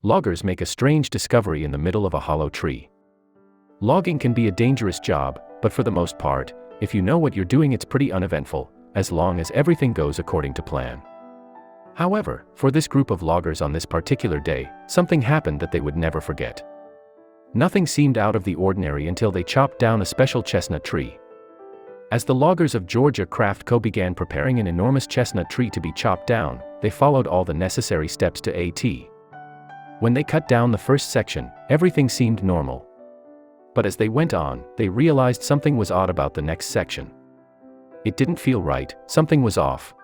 Loggers make a strange discovery in the middle of a hollow tree. Logging can be a dangerous job, but for the most part, if you know what you're doing, it's pretty uneventful, as long as everything goes according to plan. However, for this group of loggers on this particular day, something happened that they would never forget. Nothing seemed out of the ordinary until they chopped down a special chestnut tree. As the loggers of Georgia Craft Co. began preparing an enormous chestnut tree to be chopped down, they followed all the necessary steps to a.t. When they cut down the first section, everything seemed normal. But as they went on, they realized something was odd about the next section. It didn't feel right, something was off.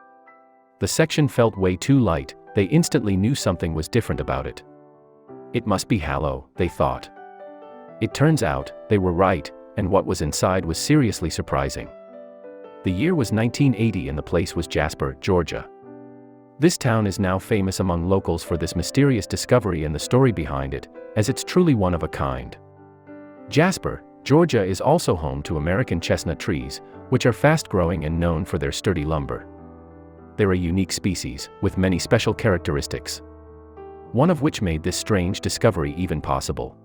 The section felt way too light, they instantly knew something was different about it. It must be hollow, they thought. It turns out, they were right, and what was inside was seriously surprising. The year was 1980 and the place was Jasper, Georgia. This town is now famous among locals for this mysterious discovery and the story behind it, as it's truly one of a kind. Jasper, Georgia is also home to American chestnut trees, which are fast-growing and known for their sturdy lumber. They're a unique species, with many special characteristics. One of which made this strange discovery even possible.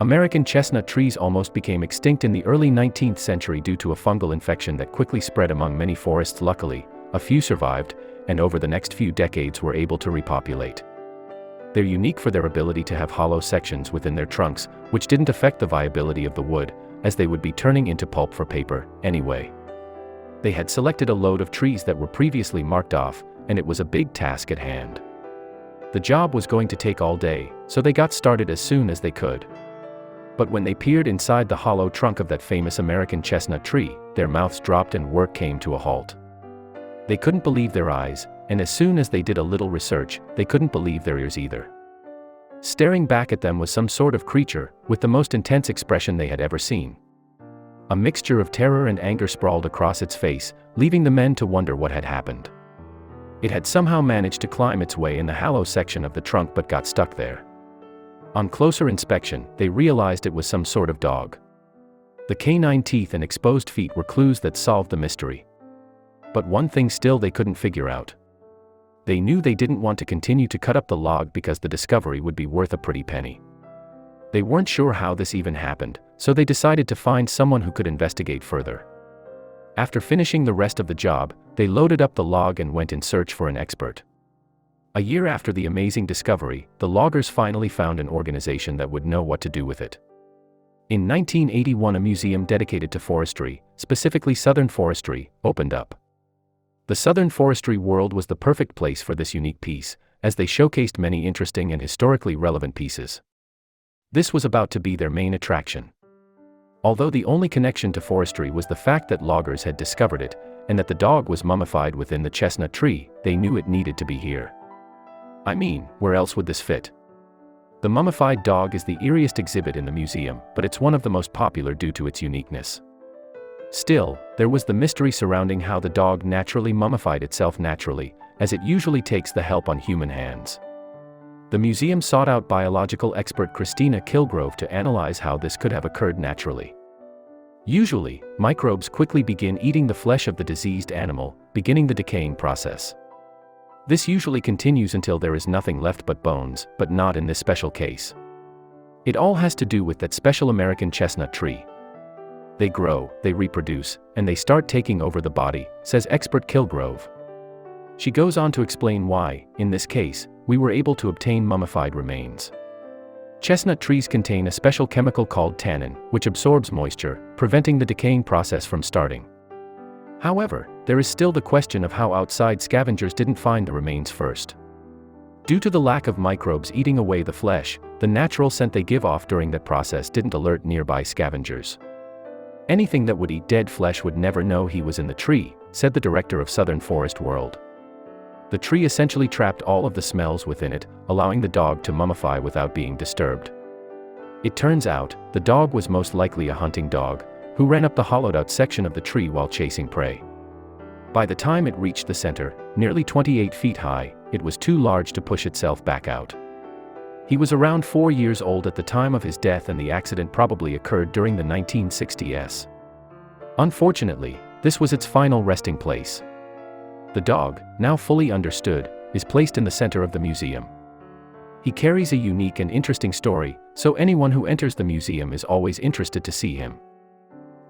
American chestnut trees almost became extinct in the early 19th century due to a fungal infection that quickly spread among many forests. Luckily, a few survived, and over the next few decades were able to repopulate. They're unique for their ability to have hollow sections within their trunks, which didn't affect the viability of the wood, as they would be turning into pulp for paper, anyway. They had selected a load of trees that were previously marked off, and it was a big task at hand. The job was going to take all day, so they got started as soon as they could. But when they peered inside the hollow trunk of that famous American chestnut tree, their mouths dropped and work came to a halt. They couldn't believe their eyes, and as soon as they did a little research, they couldn't believe their ears either. Staring back at them was some sort of creature, with the most intense expression they had ever seen. A mixture of terror and anger sprawled across its face, leaving the men to wonder what had happened. It had somehow managed to climb its way in the hollow section of the trunk but got stuck there. On closer inspection, they realized it was some sort of dog. The canine teeth and exposed feet were clues that solved the mystery. But one thing still they couldn't figure out. They knew they didn't want to continue to cut up the log because the discovery would be worth a pretty penny. They weren't sure how this even happened, so they decided to find someone who could investigate further. After finishing the rest of the job, they loaded up the log and went in search for an expert. A year after the amazing discovery, the loggers finally found an organization that would know what to do with it. In 1981, a museum dedicated to forestry, specifically Southern forestry, opened up. The Southern Forestry World was the perfect place for this unique piece, as they showcased many interesting and historically relevant pieces. This was about to be their main attraction. Although the only connection to forestry was the fact that loggers had discovered it, and that the dog was mummified within the chestnut tree, they knew it needed to be here. I mean, where else would this fit? The mummified dog is the eeriest exhibit in the museum, but it's one of the most popular due to its uniqueness. Still, there was the mystery surrounding how the dog naturally mummified itself naturally, as it usually takes the help on human hands. The museum sought out biological expert Christina Kilgrove to analyze how this could have occurred naturally. Usually, microbes quickly begin eating the flesh of the diseased animal, beginning the decaying process. This usually continues until there is nothing left but bones, but not in this special case. It all has to do with that special American chestnut tree. They grow, they reproduce, and they start taking over the body, says expert Kilgrove. She goes on to explain why, in this case, we were able to obtain mummified remains. Chestnut trees contain a special chemical called tannin, which absorbs moisture, preventing the decaying process from starting. However, there is still the question of how outside scavengers didn't find the remains first. Due to the lack of microbes eating away the flesh, the natural scent they give off during that process didn't alert nearby scavengers. Anything that would eat dead flesh would never know he was in the tree, said the director of Southern Forest World. The tree essentially trapped all of the smells within it, allowing the dog to mummify without being disturbed. It turns out, the dog was most likely a hunting dog, who ran up the hollowed-out section of the tree while chasing prey. By the time it reached the center, nearly 28 feet high, it was too large to push itself back out. He was around 4 years old at the time of his death, and the accident probably occurred during the 1960s. Unfortunately, this was its final resting place. The dog, now fully understood, is placed in the center of the museum. He carries a unique and interesting story, so anyone who enters the museum is always interested to see him.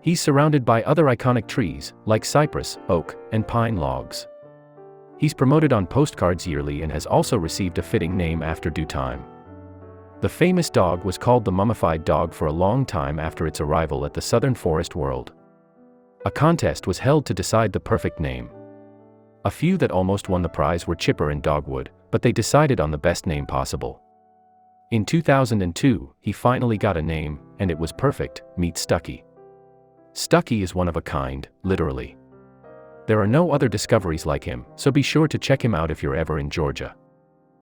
He's surrounded by other iconic trees, like cypress, oak, and pine logs. He's promoted on postcards yearly and has also received a fitting name after due time. The famous dog was called the mummified dog for a long time after its arrival at the Southern Forest World. A contest was held to decide the perfect name. A few that almost won the prize were Chipper and Dogwood, but they decided on the best name possible. In 2002, he finally got a name, and it was perfect: Meet Stucky. Stucky is one of a kind, literally. There are no other discoveries like him, so be sure to check him out if you're ever in Georgia.